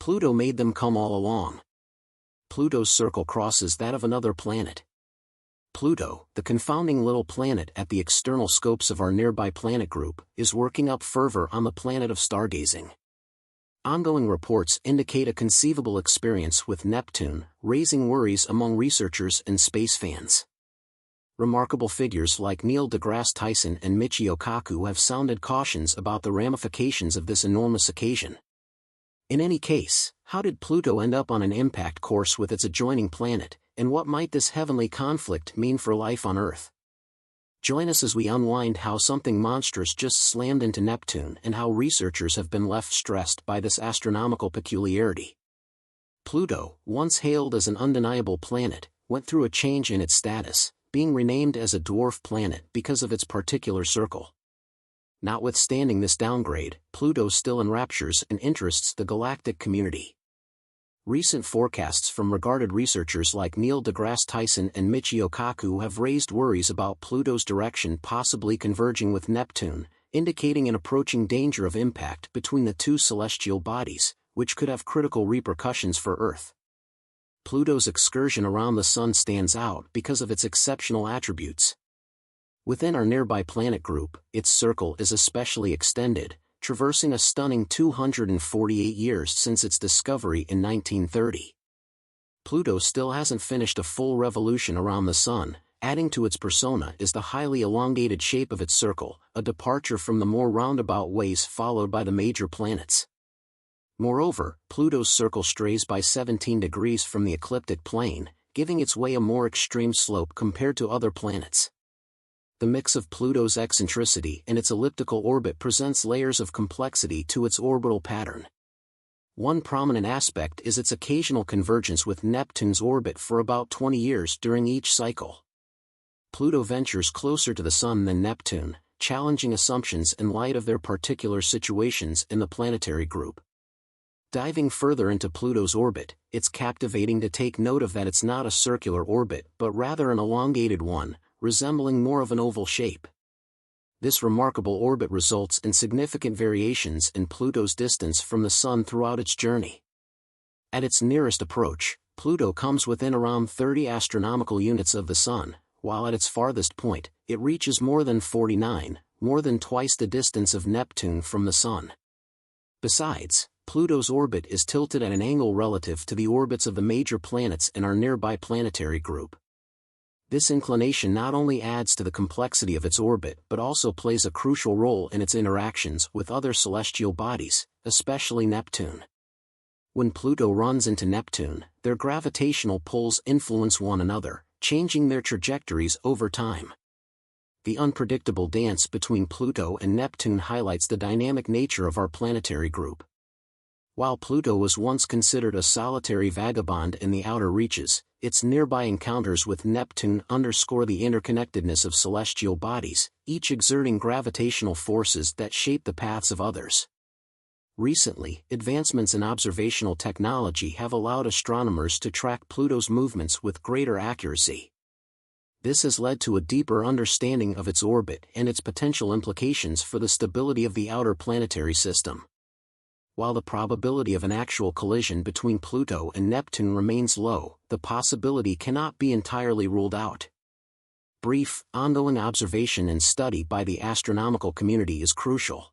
Pluto made them come all along. Pluto's circle crosses that of another planet. Pluto, the confounding little planet at the external scopes of our nearby planet group, is working up fervor on the planet of stargazing. Ongoing reports indicate a conceivable experience with Neptune, raising worries among researchers and space fans. Remarkable figures like Neil deGrasse Tyson and Michio Kaku have sounded cautions about the ramifications of this enormous occasion. In any case, how did Pluto end up on an impact course with its adjoining planet, and what might this heavenly conflict mean for life on Earth? Join us as we unwind how something monstrous just slammed into Neptune and how researchers have been left stressed by this astronomical peculiarity. Pluto, once hailed as an undeniable planet, went through a change in its status, being renamed as a dwarf planet because of its particular circle. Notwithstanding this downgrade, Pluto still enraptures and interests the galactic community. Recent forecasts from regarded researchers like Neil deGrasse Tyson and Michio Kaku have raised worries about Pluto's direction possibly converging with Neptune, indicating an approaching danger of impact between the two celestial bodies, which could have critical repercussions for Earth. Pluto's excursion around the Sun stands out because of its exceptional attributes. Within our nearby planet group, its circle is especially extended, traversing a stunning 248 years since its discovery in 1930. Pluto still hasn't finished a full revolution around the Sun. Adding to its persona is the highly elongated shape of its circle, a departure from the more roundabout ways followed by the major planets. Moreover, Pluto's circle strays by 17 degrees from the ecliptic plane, giving its way a more extreme slope compared to other planets. The mix of Pluto's eccentricity and its elliptical orbit presents layers of complexity to its orbital pattern. One prominent aspect is its occasional convergence with Neptune's orbit for about 20 years during each cycle. Pluto ventures closer to the Sun than Neptune, challenging assumptions in light of their particular situations in the planetary group. Diving further into Pluto's orbit, it's captivating to take note of that it's not a circular orbit but rather an elongated one, resembling more of an oval shape. This remarkable orbit results in significant variations in Pluto's distance from the Sun throughout its journey. At its nearest approach, Pluto comes within around 30 astronomical units of the Sun, while at its farthest point, it reaches more than 49, more than twice the distance of Neptune from the Sun. Besides, Pluto's orbit is tilted at an angle relative to the orbits of the major planets in our nearby planetary group. This inclination not only adds to the complexity of its orbit but also plays a crucial role in its interactions with other celestial bodies, especially Neptune. When Pluto runs into Neptune, their gravitational pulls influence one another, changing their trajectories over time. The unpredictable dance between Pluto and Neptune highlights the dynamic nature of our planetary group. While Pluto was once considered a solitary vagabond in the outer reaches, its nearby encounters with Neptune underscore the interconnectedness of celestial bodies, each exerting gravitational forces that shape the paths of others. Recently, advancements in observational technology have allowed astronomers to track Pluto's movements with greater accuracy. This has led to a deeper understanding of its orbit and its potential implications for the stability of the outer planetary system. While the probability of an actual collision between Pluto and Neptune remains low, the possibility cannot be entirely ruled out. Brief, ongoing observation and study by the astronomical community is crucial.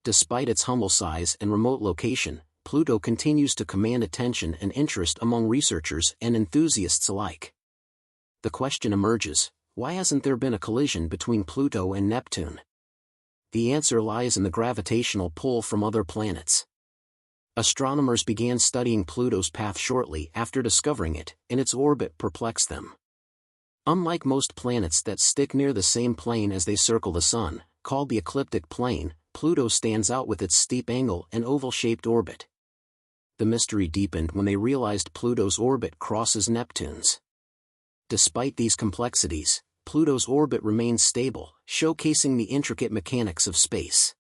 Despite its humble size and remote location, Pluto continues to command attention and interest among researchers and enthusiasts alike. The question emerges, why hasn't there been a collision between Pluto and Neptune? The answer lies in the gravitational pull from other planets. Astronomers began studying Pluto's path shortly after discovering it, and its orbit perplexed them. Unlike most planets that stick near the same plane as they circle the Sun, called the ecliptic plane, Pluto stands out with its steep angle and oval-shaped orbit. The mystery deepened when they realized Pluto's orbit crosses Neptune's. Despite these complexities, Pluto's orbit remains stable, showcasing the intricate mechanics of space.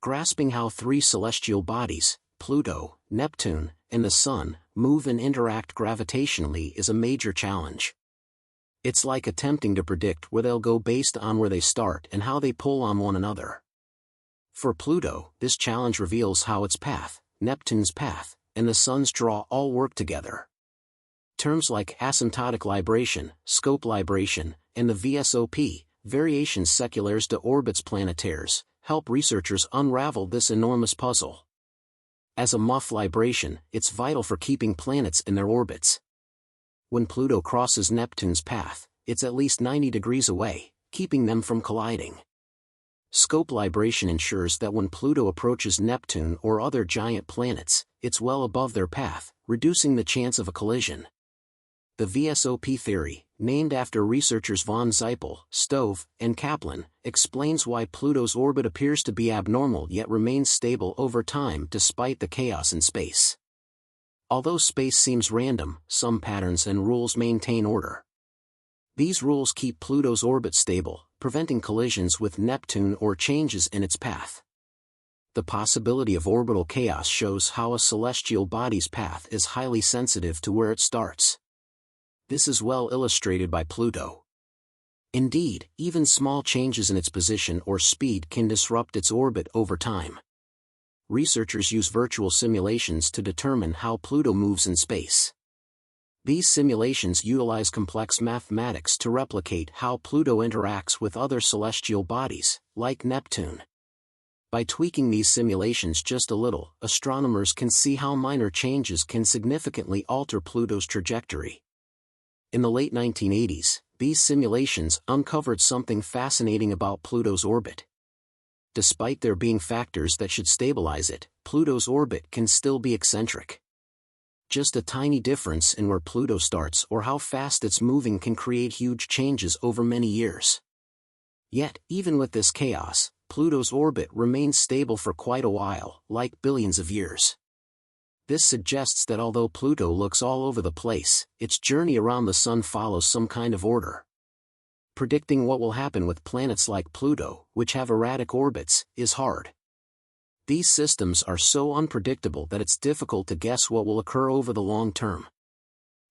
Grasping how three celestial bodies, Pluto, Neptune, and the Sun, move and interact gravitationally is a major challenge. It's like attempting to predict where they'll go based on where they start and how they pull on one another. For Pluto, this challenge reveals how its path, Neptune's path, and the sun's draw all work together. Terms like asymptotic libration, scope libration, and the VSOP, variations séculaires de orbites planétaires, help researchers unravel this enormous puzzle. As a muff libration, it's vital for keeping planets in their orbits. When Pluto crosses Neptune's path, it's at least 90 degrees away, keeping them from colliding. Scope libration ensures that when Pluto approaches Neptune or other giant planets, it's well above their path, reducing the chance of a collision. The VSOP theory, named after researchers von Zeipel, Stove, and Kaplan, explains why Pluto's orbit appears to be abnormal yet remains stable over time despite the chaos in space. Although space seems random, some patterns and rules maintain order. These rules keep Pluto's orbit stable, preventing collisions with Neptune or changes in its path. The possibility of orbital chaos shows how a celestial body's path is highly sensitive to where it starts. This is well illustrated by Pluto. Indeed, even small changes in its position or speed can disrupt its orbit over time. Researchers use virtual simulations to determine how Pluto moves in space. These simulations utilize complex mathematics to replicate how Pluto interacts with other celestial bodies, like Neptune. By tweaking these simulations just a little, astronomers can see how minor changes can significantly alter Pluto's trajectory. In the late 1980s, these simulations uncovered something fascinating about Pluto's orbit. Despite there being factors that should stabilize it, Pluto's orbit can still be eccentric. Just a tiny difference in where Pluto starts or how fast it's moving can create huge changes over many years. Yet, even with this chaos, Pluto's orbit remains stable for quite a while, like billions of years. This suggests that although Pluto looks all over the place, its journey around the Sun follows some kind of order. Predicting what will happen with planets like Pluto, which have erratic orbits, is hard. These systems are so unpredictable that it's difficult to guess what will occur over the long term.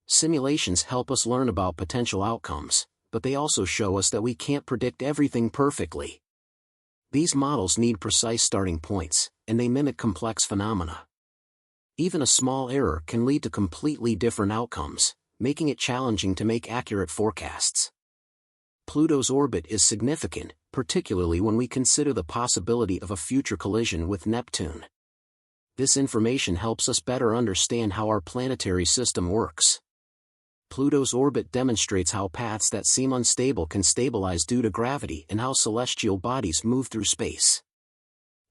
Simulations help us learn about potential outcomes, but they also show us that we can't predict everything perfectly. These models need precise starting points, and they mimic complex phenomena. Even a small error can lead to completely different outcomes, making it challenging to make accurate forecasts. Pluto's orbit is significant, particularly when we consider the possibility of a future collision with Neptune. This information helps us better understand how our planetary system works. Pluto's orbit demonstrates how paths that seem unstable can stabilize due to gravity and how celestial bodies move through space.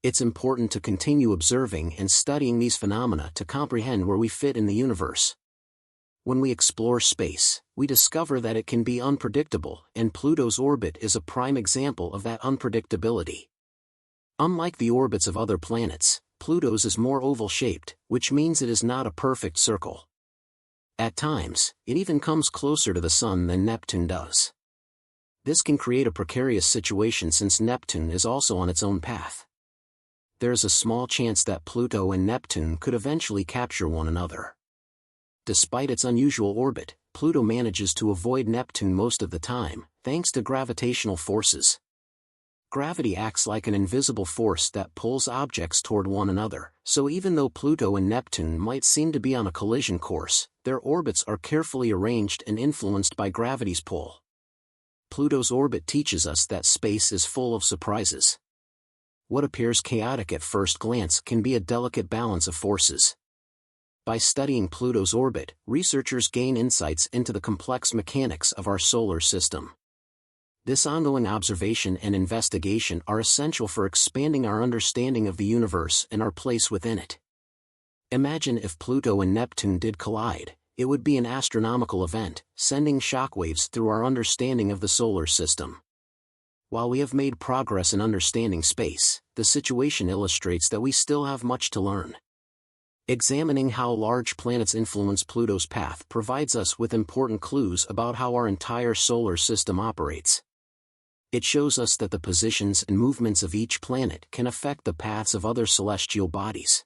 It's important to continue observing and studying these phenomena to comprehend where we fit in the universe. When we explore space, we discover that it can be unpredictable, and Pluto's orbit is a prime example of that unpredictability. Unlike the orbits of other planets, Pluto's is more oval-shaped, which means it is not a perfect circle. At times, it even comes closer to the Sun than Neptune does. This can create a precarious situation since Neptune is also on its own path. There is a small chance that Pluto and Neptune could eventually capture one another. Despite its unusual orbit, Pluto manages to avoid Neptune most of the time, thanks to gravitational forces. Gravity acts like an invisible force that pulls objects toward one another, so even though Pluto and Neptune might seem to be on a collision course, their orbits are carefully arranged and influenced by gravity's pull. Pluto's orbit teaches us that space is full of surprises. What appears chaotic at first glance can be a delicate balance of forces. By studying Pluto's orbit, researchers gain insights into the complex mechanics of our solar system. This ongoing observation and investigation are essential for expanding our understanding of the universe and our place within it. Imagine if Pluto and Neptune did collide. It would be an astronomical event, sending shockwaves through our understanding of the solar system. While we have made progress in understanding space, the situation illustrates that we still have much to learn. Examining how large planets influence Pluto's path provides us with important clues about how our entire solar system operates. It shows us that the positions and movements of each planet can affect the paths of other celestial bodies.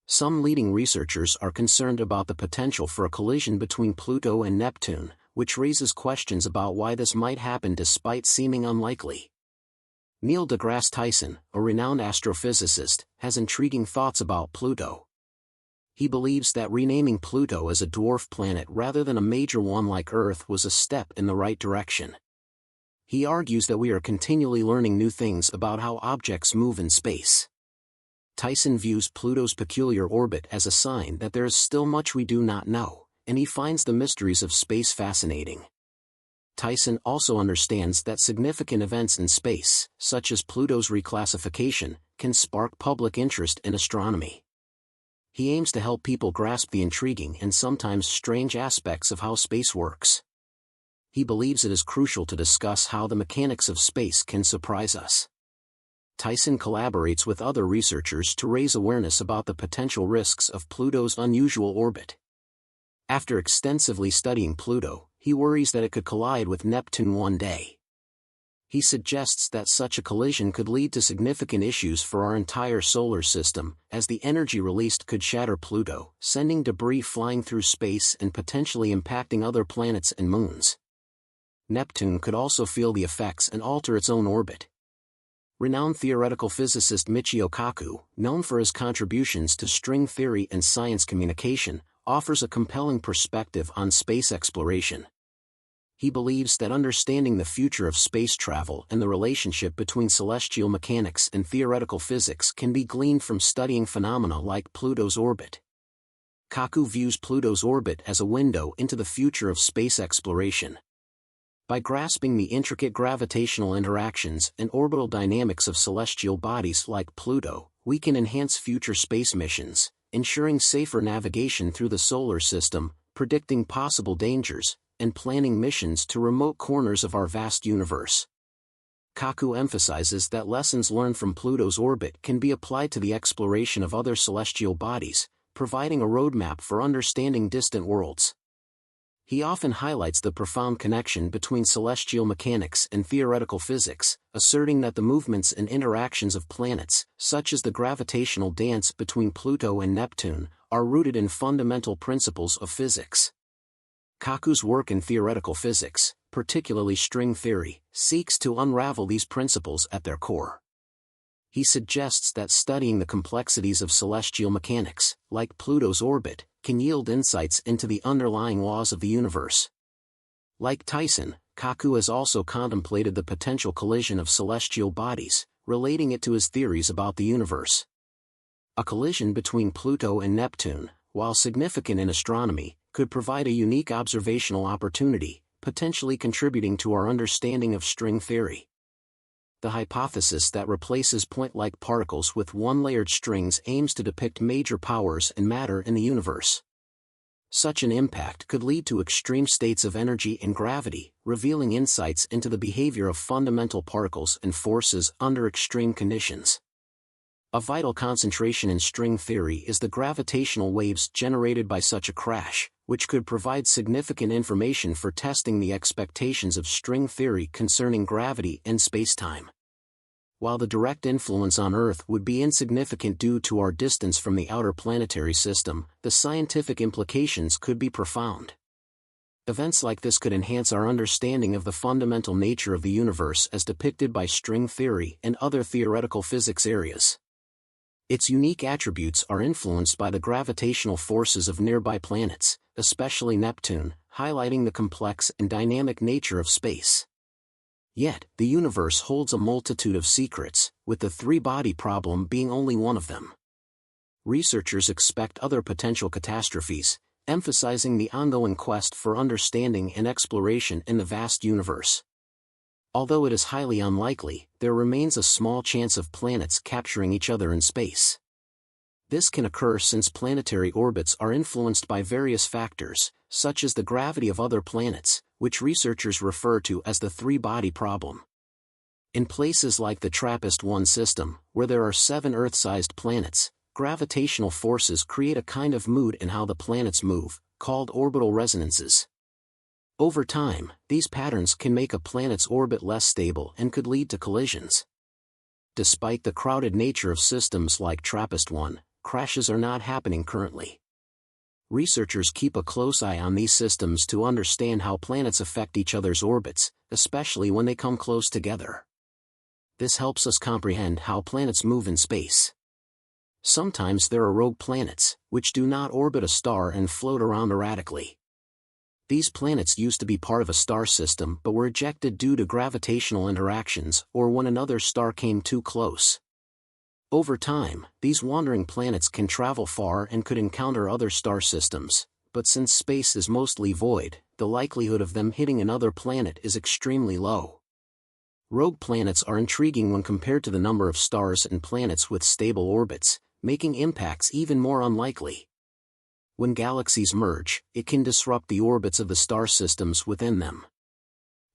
Some leading researchers are concerned about the potential for a collision between Pluto and Neptune, which raises questions about why this might happen despite seeming unlikely. Neil deGrasse Tyson, a renowned astrophysicist, has intriguing thoughts about Pluto. He believes that renaming Pluto as a dwarf planet rather than a major one like Earth was a step in the right direction. He argues that we are continually learning new things about how objects move in space. Tyson views Pluto's peculiar orbit as a sign that there is still much we do not know, and he finds the mysteries of space fascinating. Tyson also understands that significant events in space, such as Pluto's reclassification, can spark public interest in astronomy. He aims to help people grasp the intriguing and sometimes strange aspects of how space works. He believes it is crucial to discuss how the mechanics of space can surprise us. Tyson collaborates with other researchers to raise awareness about the potential risks of Pluto's unusual orbit. After extensively studying Pluto, he worries that it could collide with Neptune one day. He suggests that such a collision could lead to significant issues for our entire solar system, as the energy released could shatter Pluto, sending debris flying through space and potentially impacting other planets and moons. Neptune could also feel the effects and alter its own orbit. Renowned theoretical physicist Michio Kaku, known for his contributions to string theory and science communication, offers a compelling perspective on space exploration. He believes that understanding the future of space travel and the relationship between celestial mechanics and theoretical physics can be gleaned from studying phenomena like Pluto's orbit. Kaku views Pluto's orbit as a window into the future of space exploration. By grasping the intricate gravitational interactions and orbital dynamics of celestial bodies like Pluto, we can enhance future space missions, ensuring safer navigation through the solar system, predicting possible dangers, and planning missions to remote corners of our vast universe. Kaku emphasizes that lessons learned from Pluto's orbit can be applied to the exploration of other celestial bodies, providing a roadmap for understanding distant worlds. He often highlights the profound connection between celestial mechanics and theoretical physics, asserting that the movements and interactions of planets, such as the gravitational dance between Pluto and Neptune, are rooted in fundamental principles of physics. Kaku's work in theoretical physics, particularly string theory, seeks to unravel these principles at their core. He suggests that studying the complexities of celestial mechanics, like Pluto's orbit, can yield insights into the underlying laws of the universe. Like Tyson, Kaku has also contemplated the potential collision of celestial bodies, relating it to his theories about the universe. A collision between Pluto and Neptune, while significant in astronomy, could provide a unique observational opportunity, potentially contributing to our understanding of string theory. The hypothesis that replaces point-like particles with one-layered strings aims to depict major powers and matter in the universe. Such an impact could lead to extreme states of energy and gravity, revealing insights into the behavior of fundamental particles and forces under extreme conditions. A vital concentration in string theory is the gravitational waves generated by such a crash, which could provide significant information for testing the expectations of string theory concerning gravity and spacetime. While the direct influence on Earth would be insignificant due to our distance from the outer planetary system, the scientific implications could be profound. Events like this could enhance our understanding of the fundamental nature of the universe as depicted by string theory and other theoretical physics areas. Its unique attributes are influenced by the gravitational forces of nearby planets, especially Neptune, highlighting the complex and dynamic nature of space. Yet, the universe holds a multitude of secrets, with the three-body problem being only one of them. Researchers expect other potential catastrophes, emphasizing the ongoing quest for understanding and exploration in the vast universe. Although it is highly unlikely, there remains a small chance of planets capturing each other in space. This can occur since planetary orbits are influenced by various factors, such as the gravity of other planets, which researchers refer to as the three-body problem. In places like the TRAPPIST-1 system, where there are 7 Earth-sized planets, gravitational forces create a kind of mood in how the planets move, called orbital resonances. Over time, these patterns can make a planet's orbit less stable and could lead to collisions. Despite the crowded nature of systems like TRAPPIST-1, crashes are not happening currently. Researchers keep a close eye on these systems to understand how planets affect each other's orbits, especially when they come close together. This helps us comprehend how planets move in space. Sometimes there are rogue planets, which do not orbit a star and float around erratically. These planets used to be part of a star system but were ejected due to gravitational interactions or when another star came too close. Over time, these wandering planets can travel far and could encounter other star systems, but since space is mostly void, the likelihood of them hitting another planet is extremely low. Rogue planets are intriguing when compared to the number of stars and planets with stable orbits, making impacts even more unlikely. When galaxies merge, it can disrupt the orbits of the star systems within them.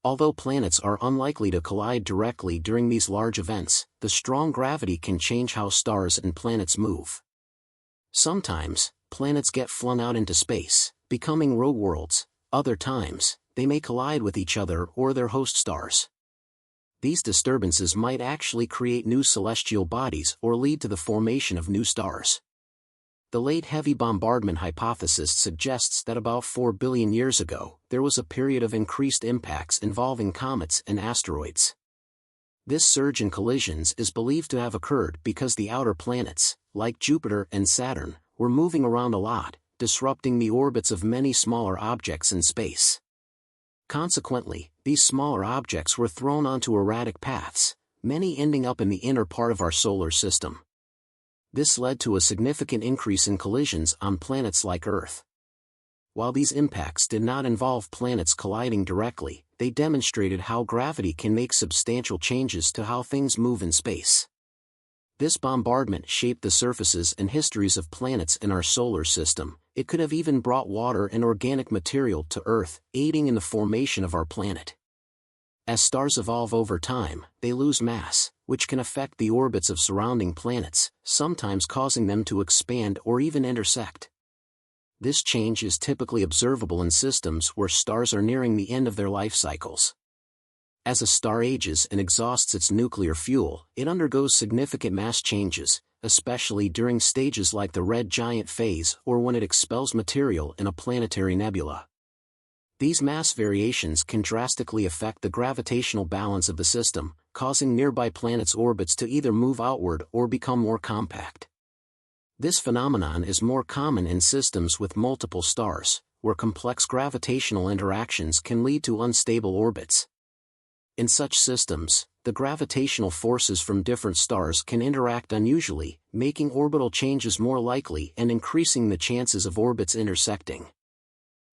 Although planets are unlikely to collide directly during these large events, the strong gravity can change how stars and planets move. Sometimes, planets get flung out into space, becoming rogue worlds. Other times, they may collide with each other or their host stars. These disturbances might actually create new celestial bodies or lead to the formation of new stars. The late heavy bombardment hypothesis suggests that about 4 billion years ago, there was a period of increased impacts involving comets and asteroids. This surge in collisions is believed to have occurred because the outer planets, like Jupiter and Saturn, were moving around a lot, disrupting the orbits of many smaller objects in space. Consequently, these smaller objects were thrown onto erratic paths, many ending up in the inner part of our solar system. This led to a significant increase in collisions on planets like Earth. While these impacts did not involve planets colliding directly, they demonstrated how gravity can make substantial changes to how things move in space. This bombardment shaped the surfaces and histories of planets in our solar system. It could have even brought water and organic material to Earth, aiding in the formation of our planet. As stars evolve over time, they lose mass, which can affect the orbits of surrounding planets, sometimes causing them to expand or even intersect. This change is typically observable in systems where stars are nearing the end of their life cycles. As a star ages and exhausts its nuclear fuel, it undergoes significant mass changes, especially during stages like the red giant phase or when it expels material in a planetary nebula. These mass variations can drastically affect the gravitational balance of the system, causing nearby planets' orbits to either move outward or become more compact. This phenomenon is more common in systems with multiple stars, where complex gravitational interactions can lead to unstable orbits. In such systems, the gravitational forces from different stars can interact unusually, making orbital changes more likely and increasing the chances of orbits intersecting.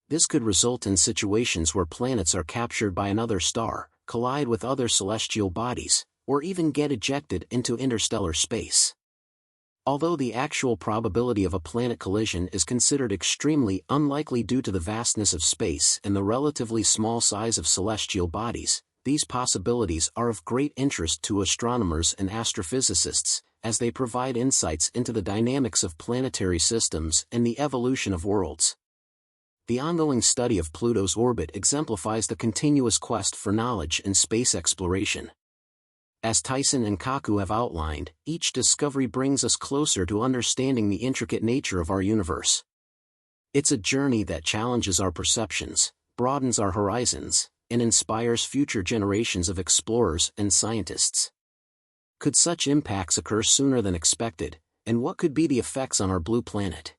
This could result in situations where planets are captured by another star, collide with other celestial bodies, or even get ejected into interstellar space. Although the actual probability of a planet collision is considered extremely unlikely due to the vastness of space and the relatively small size of celestial bodies, these possibilities are of great interest to astronomers and astrophysicists, as they provide insights into the dynamics of planetary systems and the evolution of worlds. The ongoing study of Pluto's orbit exemplifies the continuous quest for knowledge in space exploration. As Tyson and Kaku have outlined, each discovery brings us closer to understanding the intricate nature of our universe. It's a journey that challenges our perceptions, broadens our horizons, and inspires future generations of explorers and scientists. Could such impacts occur sooner than expected, and what could be the effects on our blue planet?